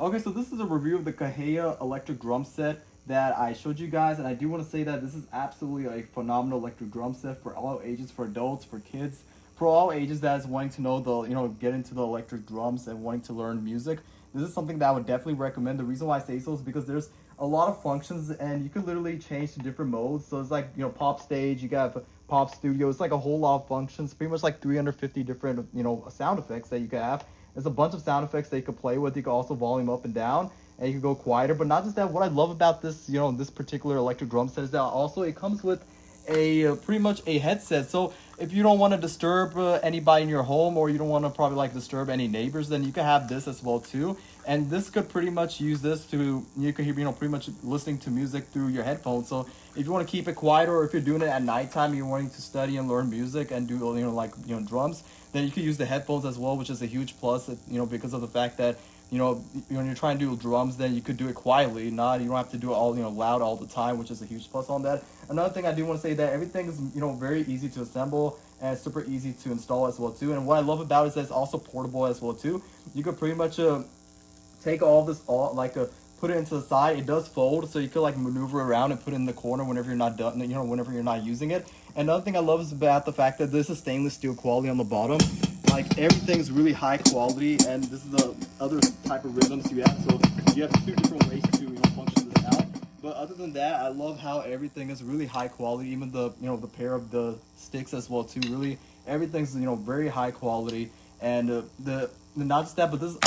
Okay, so this is a review of the CAHAYA electric drum set that I showed you guys, and I do want to say that this is absolutely a phenomenal electric drum set for all ages, for adults, for kids, for all ages that is wanting to know get into the electric drums and wanting to learn music. This is something that I would definitely recommend. The reason why I say so is because there's a lot of functions and you can literally change to different modes. So it's like, pop stage, you got pop studio. It's like a whole lot of functions, pretty much like 350 different, sound effects that you can have. There's a bunch of sound effects that you could play with. You can also volume up and down, and you can go quieter. But not just that, what I love about this, this particular electric drum set is that also it comes with a pretty much a headset. So if you don't want to disturb anybody in your home, or you don't want to probably like disturb any neighbors, then you can have this as well too. And this could pretty much use this to, you can hear, pretty much listening to music through your headphones. So if you want to keep it quieter, or if you're doing it at nighttime, you're wanting to study and learn music and do drums, then you can use the headphones as well, which is a huge plus. Because of the fact that when you're trying to do drums, then you could do it quietly. You don't have to do it all loud all the time, which is a huge plus on that. Another thing I do want to say that everything is very easy to assemble and super easy to install as well too. And what I love about it is that it's also portable as well too. You could pretty much take all this put it into the side. It does fold, so you could like maneuver around and put it in the corner whenever you're not done, whenever you're not using it. Another thing I love is about the fact that this is stainless steel quality on the bottom. Like, everything's really high quality, and this is the other type of rhythms you have. So you have two different ways to function this out. But other than that, I love how everything is really high quality. Even the the pair of the sticks as well too. Really, everything's very high quality. And the not just that, but this is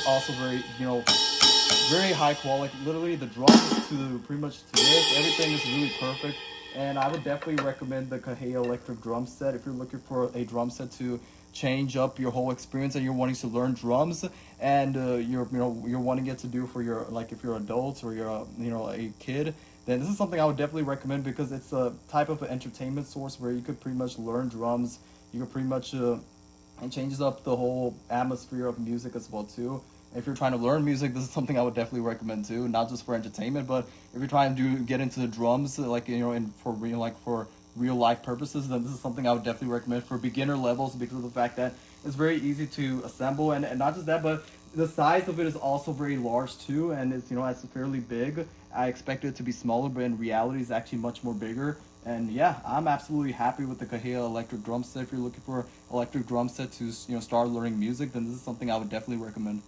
also very very high quality. Literally, the drums to pretty much to this, everything is really perfect. And I would definitely recommend the CAHAYA electric drum set if you're looking for a drum set to change up your whole experience and you're wanting to learn drums, and you're wanting it to do for your, like, if you're adults or you're a kid, then this is something I would definitely recommend, because it's a type of an entertainment source where you could pretty much learn drums. You could pretty much it changes up the whole atmosphere of music as well too. If you're trying to learn music, this is something I would definitely recommend too, not just for entertainment, but if you're trying to get into the drums, like, and for real life purposes, then this is something I would definitely recommend for beginner levels, because of the fact that it's very easy to assemble. And not just that, but the size of it is also very large too, and it's fairly big. I expected it to be smaller, but in reality it's actually much more bigger. And yeah, I'm absolutely happy with the CAHAYA electric drum set. If you're looking for electric drum set to start learning music, then this is something I would definitely recommend.